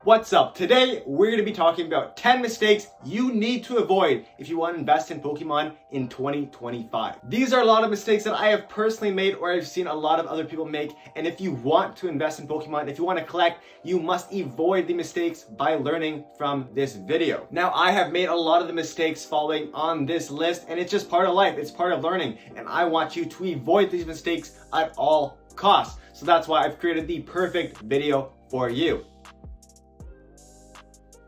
What's up? Today, we're going to be talking about 10 mistakes you need to avoid if you want to invest in Pokemon in 2025. These are a lot of mistakes that I have personally made or I've seen a lot of other people make. And if you want to invest in Pokemon, if you want to collect, you must avoid the mistakes by learning from this video. Now, I have made a lot of the mistakes following on this list, and it's just part of life. It's part of learning. And I want you to avoid these mistakes at all costs. So that's why I've created the perfect video for you.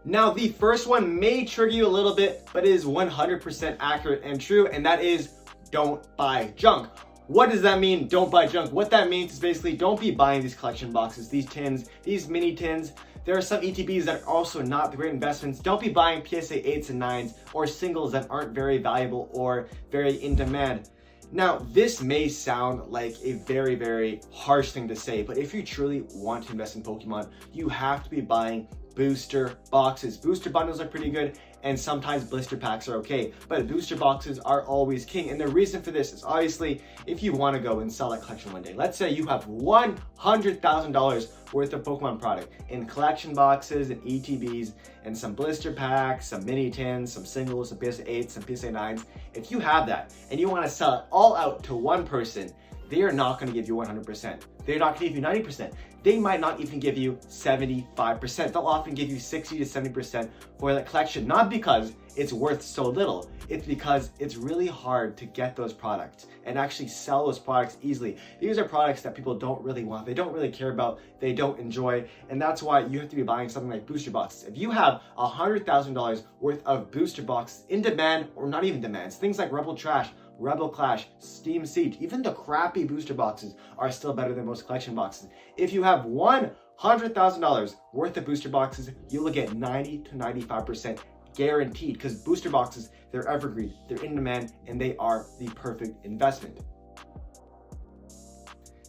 Now, the first one may trigger you a little bit, but it is 100% accurate and true, and that is don't buy junk. What does that mean, don't buy junk? What that means is basically don't be buying these collection boxes, these tins, these mini tins. There are some ETBs that are also not the great investments. Don't be buying PSA 8s and 9s or singles that aren't very valuable or very in demand. Now, this may sound like a very, very harsh thing to say, but if you truly want to invest in Pokemon, you have to be buying booster boxes. Booster bundles are pretty good, and sometimes blister packs are okay, but booster boxes are always king. And the reason for this is obviously if you want to go and sell that collection one day. Let's say you have $100,000 worth of Pokemon product in collection boxes and ETBs and some blister packs, some mini tins, some singles, some PSA 8s, some PSA 9s. If you have that and you want to sell it all out to one person, they are not going to give you 100%. They're not going to give you 90%. They might not even give you 75%. They'll often give you 60 to 70% for that collection, not because it's worth so little. It's because it's really hard to get those products and actually sell those products easily. These are products that people don't really want. They don't really care about. They don't enjoy. And that's why you have to be buying something like booster boxes. If you have $100,000 worth of booster boxes in demand or not even demands, things like Rebel Trash, Rebel Clash, Steam Siege, even the crappy booster boxes are still better than most collection boxes. If you have $100,000 worth of booster boxes, you will get 90 to 95% guaranteed, because booster boxes, they're evergreen, they're in demand, and they are the perfect investment.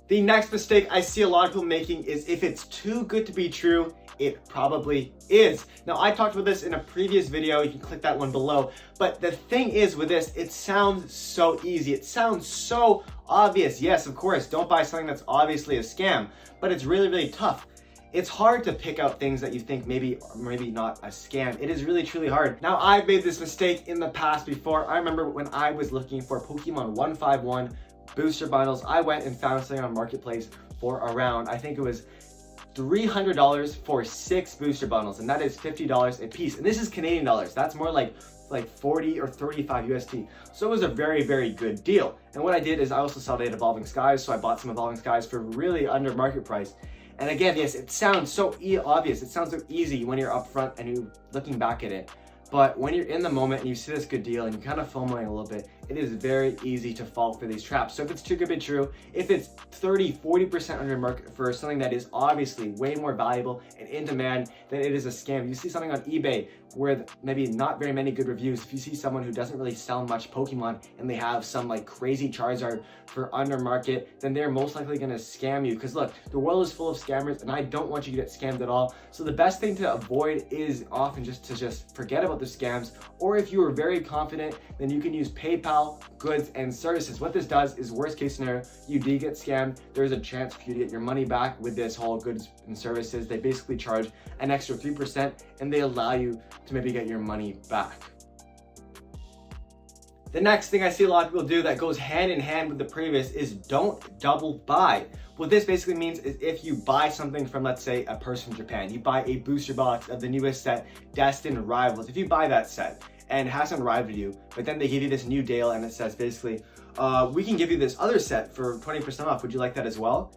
The next mistake I see a lot of people making is if it's too good to be true, it probably is. Now, I talked about this in a previous video. You can click that one below. But the thing is with this, it sounds so easy. It sounds so obvious. Yes, of course, don't buy something that's obviously a scam, but it's really, really tough. It's hard to pick out things that you think maybe not a scam. It is really, truly hard. Now, I've made this mistake in the past before. I remember when I was looking for Pokemon 151 booster bundles, I went and found something on Marketplace for around, I think it was $300 for 6 booster bundles, and that is $50 a piece. And this is Canadian dollars. That's more like 40 or 35 USD. So it was a very, very good deal. And what I did is I also saw they had Evolving Skies, so I bought some Evolving Skies for really under market price. And again, yes, it sounds so obvious. It sounds so easy when you're up front and you're looking back at it. But when you're in the moment and you see this good deal and you're kind of FOMOing a little bit, it is very easy to fall for these traps. So if it's too good to be true, if it's 30, 40% under market for something that is obviously way more valuable and in demand, then it is a scam. You see something on eBay where maybe not very many good reviews. If you see someone who doesn't really sell much Pokemon and they have some like crazy Charizard for under market, then they're most likely going to scam you. Because look, the world is full of scammers and I don't want you to get scammed at all. So the best thing to avoid is often just to forget about the scams. Or if you are very confident, then you can use PayPal, goods and services. What this does is, worst case scenario, you do get scammed, there's a chance for you to get your money back with this whole goods and services. They basically charge an extra 3% and they allow you to maybe get your money back. The next thing I see a lot of people do that goes hand in hand with the previous is don't double buy. What this basically means is if you buy something from, let's say, a person from Japan, you buy a booster box of the newest set, Destined Rivals. If you buy that set and it hasn't arrived with you, but then they give you this new deal and it says basically, we can give you this other set for 20% off. Would you like that as well?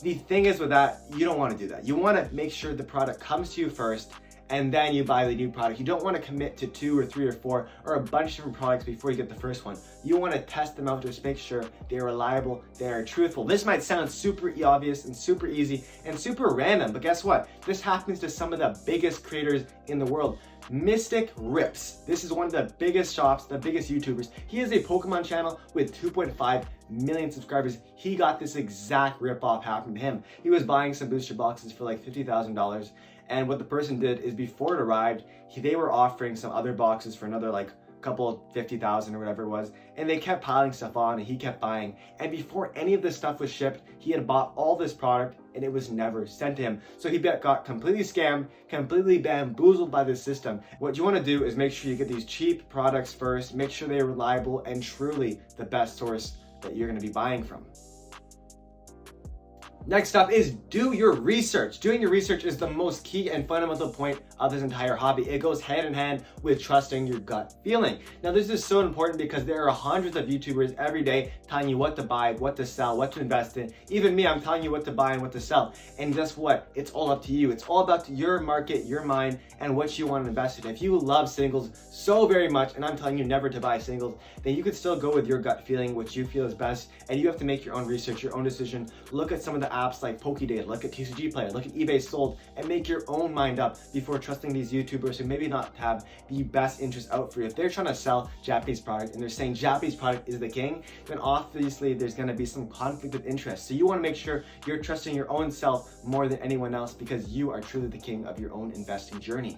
The thing is with that, you don't want to do that. You want to make sure the product comes to you first and then you buy the new product. You don't want to commit to 2 or 3 or 4 or a bunch of different products before you get the first one. You want to test them out to just make sure they're reliable, they're truthful. This might sound super obvious and super easy and super random, but guess what? This happens to some of the biggest creators in the world. Mystic Rips. This is one of the biggest shops, the biggest YouTubers. He has a Pokemon channel with 2.5 million subscribers. He got this exact rip-off happen to him. He was buying some booster boxes for like $50,000. And what the person did is before it arrived, they were offering some other boxes for another like couple 50,000 or whatever it was, and they kept piling stuff on and he kept buying. And before any of this stuff was shipped, he had bought all this product and it was never sent to him. So he got completely scammed, completely bamboozled by this system. What you want to do is make sure you get these cheap products first, make sure they're reliable and truly the best source that you're going to be buying from. Next up is do your research. Doing your research is the most key and fundamental point of this entire hobby. It goes hand in hand with trusting your gut feeling. Now, this is so important because there are hundreds of YouTubers every day telling you what to buy, what to sell, what to invest in. Even me, I'm telling you what to buy and what to sell. And guess what? It's all up to you. It's all about your market, your mind, and what you want to invest in. If you love singles so very much, and I'm telling you never to buy singles, then you could still go with your gut feeling, which you feel is best, and you have to make your own research, your own decision. Look at some of the apps like Pokédata, look at TCG Player, look at eBay Sold, and make your own mind up before trusting these YouTubers who maybe not have the best interest out for you. If they're trying to sell Japanese product and they're saying Japanese product is the king, then obviously there's going to be some conflict of interest. So you want to make sure you're trusting your own self more than anyone else because you are truly the king of your own investing journey.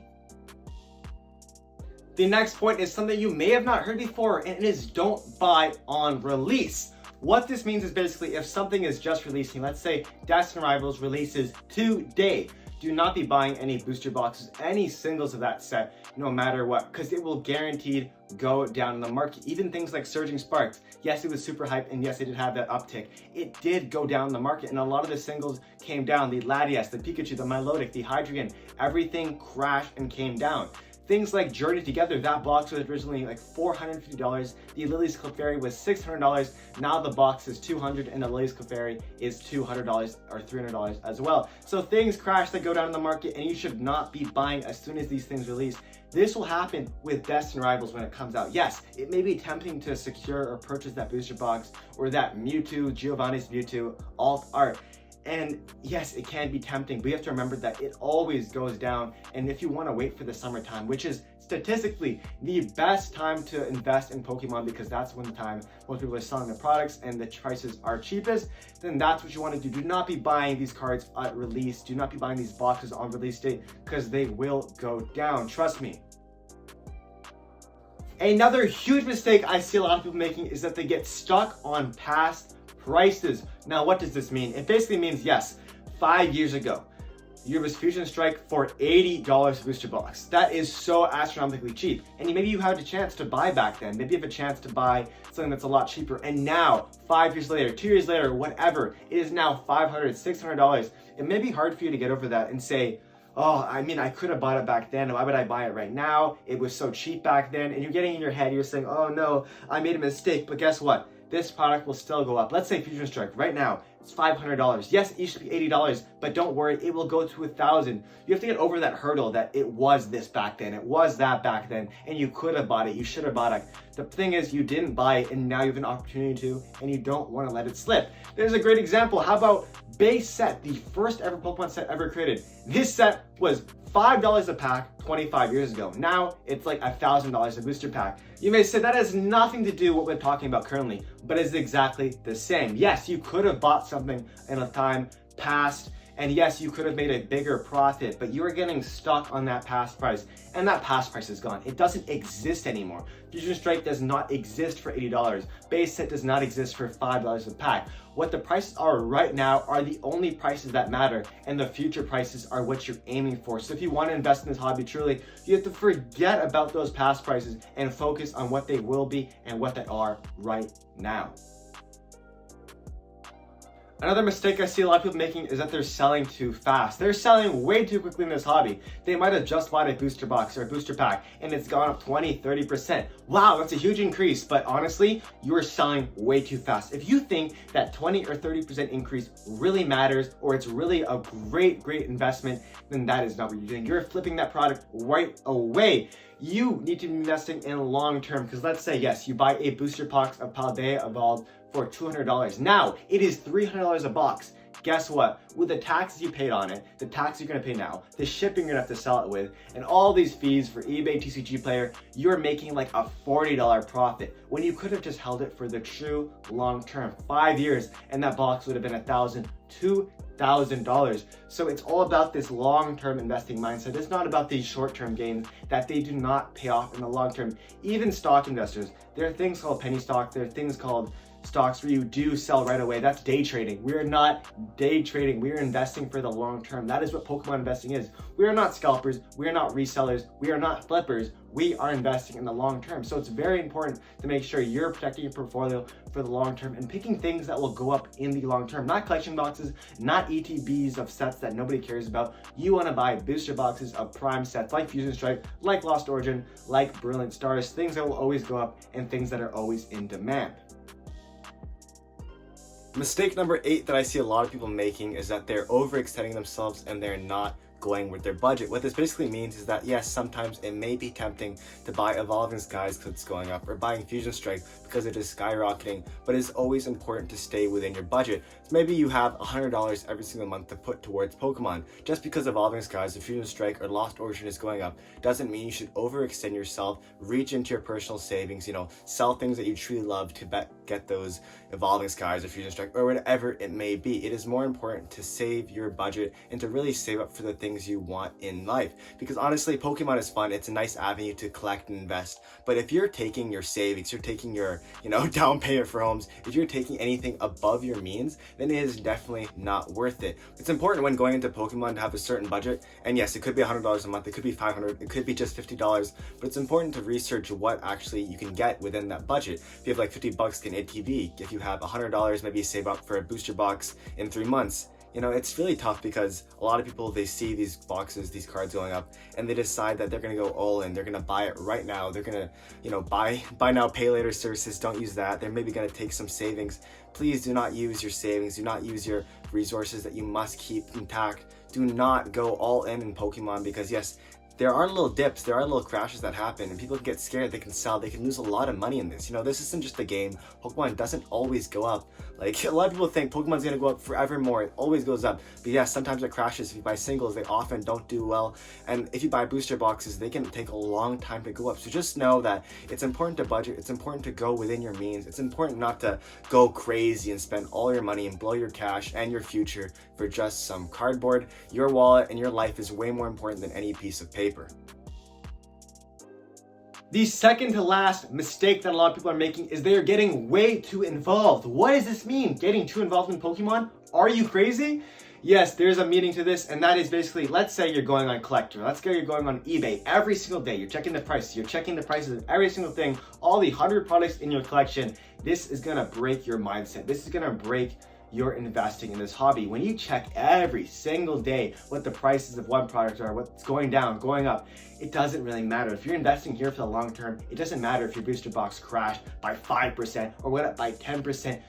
The next point is something you may have not heard before, and it is don't buy on release. What this means is basically if something is just releasing, let's say Destined Rivals releases today, do not be buying any booster boxes, any singles of that set, no matter what, because it will guaranteed go down in the market. Even things like Surging Sparks, yes, it was super hyped, and yes, it did have that uptick. It did go down in the market, and a lot of the singles came down. The Latias, the Pikachu, the Milotic, the Hydreigon, everything crashed and came down. Things like Journey Together, that box was originally like $450. The Lily's Clefairy was $600. Now the box is $200 and the Lily's Clefairy is $200 or $300 as well. So things crash that go down in the market and you should not be buying as soon as these things release. This will happen with Destined Rivals when it comes out. Yes, it may be tempting to secure or purchase that booster box or that Mewtwo, Giovanni's Mewtwo alt art. And yes, it can be tempting, but you have to remember that it always goes down. And if you want to wait for the summertime, which is statistically the best time to invest in Pokemon because that's when the time most people are selling their products and the prices are cheapest, then that's what you want to do. Do not be buying these cards at release. Do not be buying these boxes on release date because they will go down. Trust me. Another huge mistake I see a lot of people making is that they get stuck on past prices. Now, what does this mean? It basically means, yes, 5 years ago, there was Fusion Strike for $80 booster box. That is so astronomically cheap. And maybe you had a chance to buy back then. Maybe you have a chance to buy something that's a lot cheaper. And now, 5 years later, 2 years later, whatever, it is now $500, $600. It may be hard for you to get over that and say, oh, I mean, I could have bought it back then. Why would I buy it right now? It was so cheap back then. And you're getting in your head, you're saying, oh no, I made a mistake. But guess what? This product will still go up. Let's say Fusion Strike right now, it's $500. Yes, it used to be $80, but don't worry, it will go to $1,000. You have to get over that hurdle that it was this back then, it was that back then, and you could have bought it, you should have bought it. The thing is, you didn't buy it, and now you have an opportunity to, and you don't want to let it slip. There's a great example. How about Base Set, the first ever Pokemon set ever created? This set was $5 a pack 25 years ago. Now it's like $1,000 a booster pack. You may say that has nothing to do with what we're talking about currently, but it's exactly the same. Yes, you could have bought something in a time past, and yes, you could have made a bigger profit, but you are getting stuck on that past price, and that past price is gone. It doesn't exist anymore. Fusion Strike does not exist for $80. Base Set does not exist for $5 a pack. What the prices are right now are the only prices that matter, and the future prices are what you're aiming for. So if you want to invest in this hobby truly, you have to forget about those past prices and focus on what they will be and what they are right now. Another mistake I see a lot of people making is that they're selling too fast. They're selling way too quickly in this hobby. They might have just bought a booster box or a booster pack and it's gone up 20, 30%. Wow, that's a huge increase, but honestly, you're selling way too fast. If you think that 20 or 30% increase really matters or it's really a great investment, then that is not what you're doing. You're flipping that product right away. You need to be investing in long term because let's say, yes, you buy a booster box of Paldea Evolved for $200. Now it is $300 a box. guess what? With the taxes you paid on it, the tax you're gonna pay now, the shipping you're gonna have to sell it with, and all these fees for eBay TCG player, you're making like a $40 profit when you could have just held it for the true long term, 5 years, and that box would have been $1,000, $2,000. So it's all about this long-term investing mindset. It's not about these short-term gains that they do not pay off in the long term. Even stock investors, there are things called penny stock, there are things called stocks where you do sell right away. That's day trading. We are not day trading. We are investing for the long term. That is what Pokemon investing is. We are not scalpers. We are not resellers. We are not flippers. We are investing in the long term. So it's very important to make sure you're protecting your portfolio for the long term and picking things that will go up in the long term. Not collection boxes, not ETBs of sets that nobody cares about. You want to buy booster boxes of prime sets like Fusion Strike, like Lost Origin, like Brilliant Stars, things that will always go up and things that are always in demand. Mistake number 8 that I see a lot of people making is that they're overextending themselves and they're not going with their budget. What this basically means is that yes, sometimes it may be tempting to buy Evolving Skies because it's going up, or buying Fusion Strike because it is skyrocketing, but it's always important to stay within your budget. So maybe you have $100 every single month to put towards Pokemon. Just because Evolving Skies or Fusion Strike or Lost Origin is going up doesn't mean you should overextend yourself, reach into your personal savings, sell things that you truly love to get those Evolving Skies or Fusion Strike or whatever it may be. It is more important to save your budget and to really save up for the things you want in life, because honestly, Pokemon is fun. It's a nice avenue to collect and invest, but if you're taking your savings, you're taking your down payment for homes, if you're taking anything above your means, then it is definitely not worth it. It's important when going into Pokemon to have a certain budget, and yes, it could be $100 a month, it could be $500, it could be just $50, but it's important to research what actually you can get within that budget. If you have like $50 in ATV, if you have $100, maybe save up for a booster box in 3 months. It's really tough because a lot of people, they see these boxes, these cards going up, and they decide that they're going to go all in. They're going to buy it right now. They're going to, buy now, pay later services. Don't use that. They're maybe going to take some savings. Please do not use your savings. Do not use your resources that you must keep intact. Do not go all in Pokemon, because yes, there are little dips, there are little crashes that happen, and people can get scared, they can sell, they can lose a lot of money in this. This isn't just a game. Pokemon doesn't always go up. Like, a lot of people think Pokemon's gonna go up forevermore. It always goes up. But yes, sometimes it crashes. If you buy singles, they often don't do well. And if you buy booster boxes, they can take a long time to go up. So just know that it's important to budget. It's important to go within your means. It's important not to go crazy and spend all your money and blow your cash and your future for just some cardboard. Your wallet and your life is way more important than any piece of paper. The second to last mistake that a lot of people are making is they are getting way too involved. What does this mean? Getting too involved in Pokemon? Are you crazy? Yes, there's a meaning to this, and that is basically, let's say you're going on Collector. Let's say you're going on eBay every single day. You're checking the prices. You're checking the prices of every single thing, all the 100 products in your collection. This is gonna break your mindset. This is gonna break your investing in this hobby. When you check every single day what the prices of one product are, what's going down, going up, it doesn't really matter. If you're investing here for the long term, it doesn't matter if your booster box crashed by 5% or went up by 10%.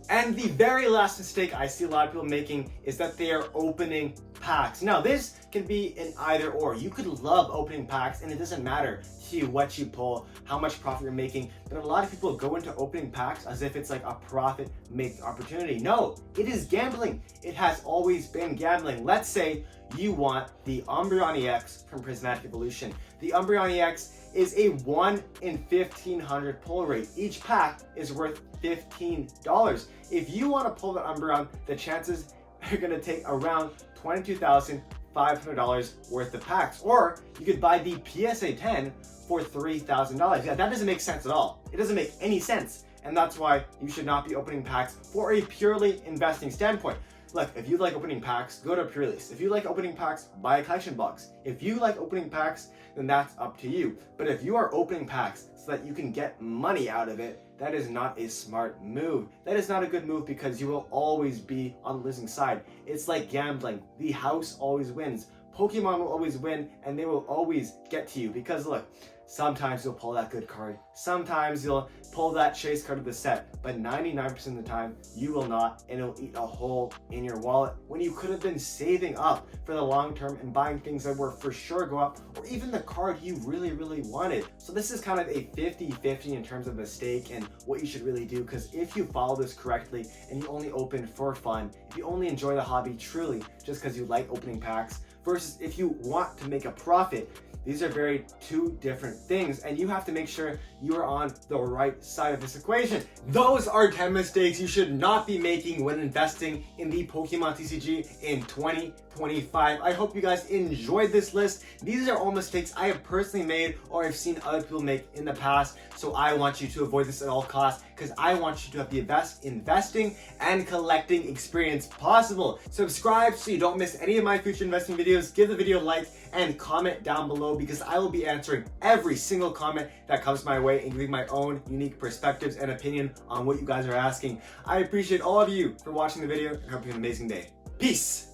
And the very last mistake I see a lot of people making is that they are opening packs. Now, this can be an either or. You could love opening packs and it doesn't matter to you what you pull, how much profit you're making, but a lot of people go into opening packs as if it's like a profit-making opportunity. No, it is gambling. It has always been gambling. Let's say you want the Umbreon EX from Prismatic Evolution. The Umbreon EX is a 1 in 1,500 pull rate. Each pack is worth $15. If you want to pull the Umbreon, the chances are going to take around $22,500 worth of packs. Or you could buy the PSA 10 for $3,000. Yeah, that doesn't make sense at all. It doesn't make any sense. And that's why you should not be opening packs for a purely investing standpoint. Look, if you like opening packs, go to Purelease. If you like opening packs, buy a collection box. If you like opening packs, then that's up to you. But if you are opening packs so that you can get money out of it, that is not a smart move. That is not a good move, because you will always be on the losing side. It's like gambling. The house always wins. Pokemon will always win and they will always get to you. Because look, sometimes you'll pull that good card, sometimes you'll pull that chase card of the set, but 99% of the time you will not, and it'll eat a hole in your wallet when you could have been saving up for the long term and buying things that were for sure go up, or even the card you really wanted. So this is kind of a 50-50 in terms of mistake and what you should really do, because if you follow this correctly and you only open for fun, if you only enjoy the hobby truly just because you like opening packs, versus if you want to make a profit, these are two different things, and you have to make sure you are on the right side of this equation. Those are 10 mistakes you should not be making when investing in the Pokemon TCG in 2025. I hope you guys enjoyed this list. These are all mistakes I have personally made or I've seen other people make in the past, so I want you to avoid this at all costs, because I want you to have the best investing and collecting experience possible. Subscribe so you don't miss any of my future investing videos. Give the video a like and comment down below, because I will be answering every single comment that comes my way and giving my own unique perspectives and opinion on what you guys are asking. I appreciate all of you for watching the video and hope you have an amazing day. Peace!